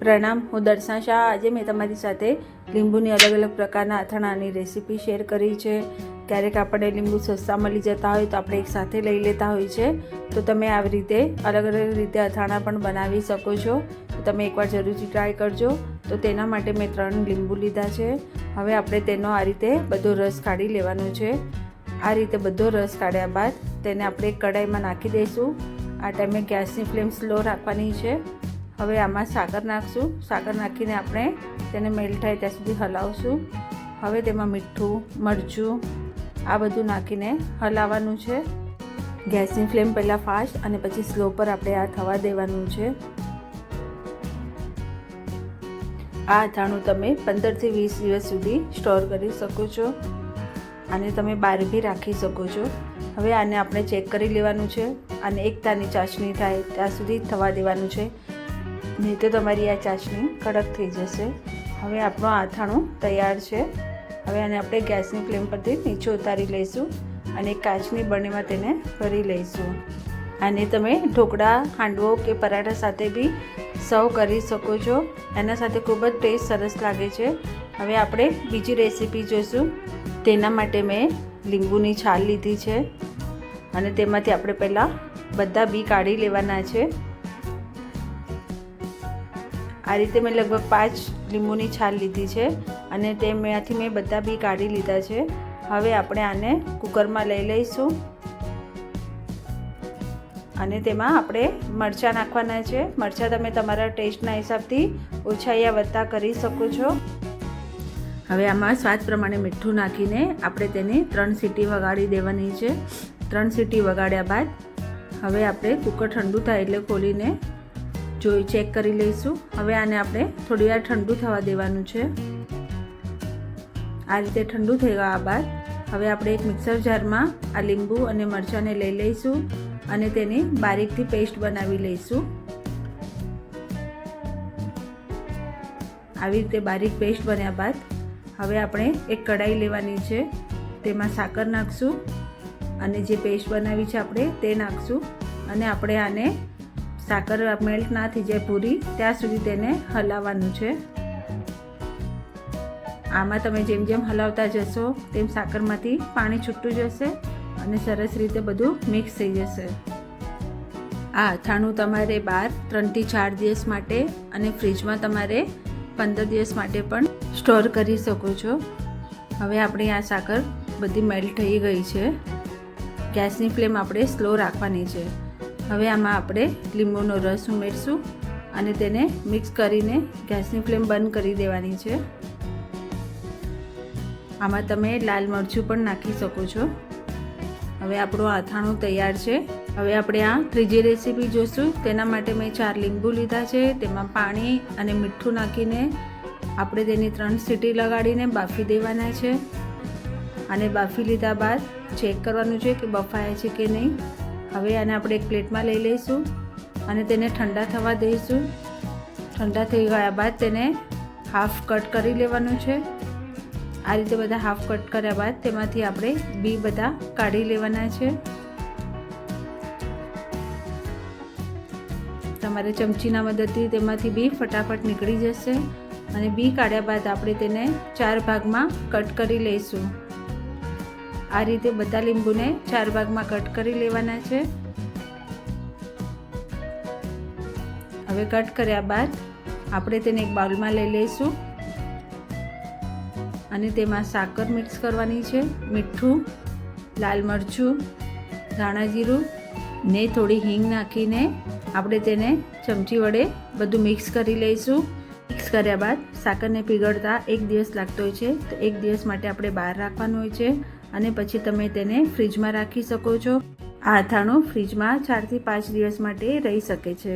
પ્રણામ, હું દર્શના શાહ। આજે મેં તમારી સાથે લીંબુની અલગ અલગ પ્રકારના અથાણાની રેસીપી શેર કરી છે। ક્યારેક આપણે લીંબુ સસ્તા મળી જતા હોય તો આપણે એક સાથે લઈ લેતા હોય છે, તો તમે આવી રીતે અલગ અલગ રીતે અથાણા પણ બનાવી શકો છો। તો તમે એકવાર જરૂરથી ટ્રાય કરજો। તો તેના માટે મેં 3 લીંબુ લીધા છે। હવે આપણે તેનો આ રીતે બધો રસ કાઢી લેવાનો છે। આ રીતે બધો રસ કાઢ્યા બાદ તેને આપણે કઢાઈમાં નાખી દઈશું। આ ટાઈમે ગેસની ફ્લેમ સ્લો રાખવાની છે। હવે આમાં સાકર નાખશું। સાકર નાખીને આપણે તેને મેલ્ટ થાય ત્યાં સુધી હલાવશું। હવે તેમાં મીઠું, મરચું આ બધું નાખીને હલાવવાનું છે। ગેસની ફ્લેમ પહેલાં ફાસ્ટ અને પછી સ્લો પર આપણે આ થવા દેવાનું છે। આ અથાણું તમે 15 થી 20 દિવસ સુધી સ્ટોર કરી શકો છો અને તમે બહાર બી રાખી શકો છો। હવે આને આપણે ચેક કરી લેવાનું છે અને એકતાની ચાસણી થાય ત્યાં સુધી થવા દેવાનું છે, નહીં તો તમારી આ ચાસણી કડક થઈ જશે। હવે આપણું અથાણું તૈયાર છે। હવે આને આપણે ગેસની ફ્લેમ પરથી નીચે ઉતારી લઈશું અને કાચની બરણીમાં તેને ભરી લઈશું। આને તમે ઢોકળા, હાંડવો કે પરાઠા સાથે બી સર્વ કરી શકો છો। એના સાથે ખૂબ જ ટેસ્ટ સરસ લાગે છે। હવે આપણે બીજી રેસીપી જોઈશું। તેના માટે મેં લીંબુની છાલ લીધી છે અને તેમાંથી આપણે પહેલાં બધા બી કાઢી લેવાના છે। આ રીતે મેં લગભગ 5 લીંબુની છાલ લીધી છે અને તેમાંથી મેં બધા બી કાઢી લીધા છે। હવે આપણે આને કુકરમાં લઈ લઈશું અને તેમાં આપણે મરચાં નાખવાના છે। મરચાં તમે તમારા ટેસ્ટના હિસાબથી ઓછા યા વધતા કરી શકો છો। હવે આમાં સ્વાદ પ્રમાણે મીઠું નાખીને આપણે તેને 3 સીટી વગાડી દેવાની છે। 3 સીટી વગાડ્યા બાદ હવે આપણે કુકર ઠંડુ થાય એટલે ખોલીને જોઈ ચેક કરી લઈશું। હવે આને આપણે થોડી વાર ઠંડુ થવા દેવાનું છે। આ રીતે ઠંડુ થઈ ગયા બાદ હવે આપણે એક મિક્સર જારમાં આ લીંબુ અને મરચાંને લઈ લઈશું અને તેની બારીકથી પેસ્ટ બનાવી લઈશું। આવી રીતે બારીક પેસ્ટ બન્યા બાદ હવે આપણે એક કઢાઈ લેવાની છે, તેમાં સાકર નાખશું અને જે પેસ્ટ બનાવી છે આપણે તે નાખશું અને આપણે આને સાકર મેલ્ટ ના થઈ જાય પૂરી ત્યાં સુધી તેને હલાવવાનું છે। આમાં તમે જેમ જેમ હલાવતા જશો તેમ સાકરમાંથી પાણી છૂટતું જશે અને સરસ રીતે બધું મિક્સ થઈ જશે। આ અથાણું તમારે બહાર 3 થી 4 દિવસ માટે અને ફ્રીજમાં તમારે 15 દિવસ માટે પણ સ્ટોર કરી શકો છો। હવે આપણી આ સાકર બધી મેલ્ટ થઈ ગઈ છે। ગેસની ફ્લેમ આપણે સ્લો રાખવાની છે। હવે આમાં આપણે લીંબુનો રસ ઉમેરશું અને તેને મિક્સ કરીને ગેસની ફ્લેમ બંધ કરી દેવાની છે। આમાં તમે લાલ મરચું પણ નાખી શકો છો। હવે આપણું અથાણું તૈયાર છે। હવે આપણે આ ત્રીજી રેસીપી જોઈશું। તેના માટે મેં 4 લીંબુ લીધા છે, તેમાં પાણી અને મીઠું નાખીને આપણે તેની 3 સીટી લગાડીને બાફી દેવાના છે અને બાફી લીધા બાદ ચેક કરવાનું છે કે બફાયા છે કે નહીં। હવે આને આપણે એક પ્લેટમાં લઈ લઈશું અને તેને ઠંડા થવા દઈશું। ઠંડા થઈ ગયા બાદ તેને હાફ કટ કરી લેવાનું છે। આ રીતે બધા હાફ કટ કર્યા બાદ તેમાંથી આપણે બી બધા કાઢી લેવાના છે। તમારે ચમચીના મદદથી તેમાંથી બી ફટાફટ નીકળી જશે અને બી કાઢ્યા બાદ આપણે તેને 4 ભાગમાં કટ કરી લઈશું। આ રીતે બધા લીંબુને 4 ભાગમાં કટ કરી લેવાના છે। હવે કટ કર્યા બાદ આપણે તેને એક બાઉલમાં લઈ લઈશું અને તેમાં સાકર મિક્સ કરવાની છે, મીઠું, લાલ મરચું, ધાણા જીરું ને થોડી હિંગ નાખીને આપણે તેને ચમચી વડે બધું મિક્સ કરી લઈશું। મિક્સ કર્યા બાદ સાકરને પીગળતા 1 દિવસ લાગતો હોય છે, તો 1 દિવસ માટે આપણે બહાર રાખવાનું હોય છે અને પછી તમે તેને ફ્રીજમાં રાખી શકો છો। આ અથાણું ફ્રીજમાં 4 થી 5 દિવસ માટે રહી શકે છે।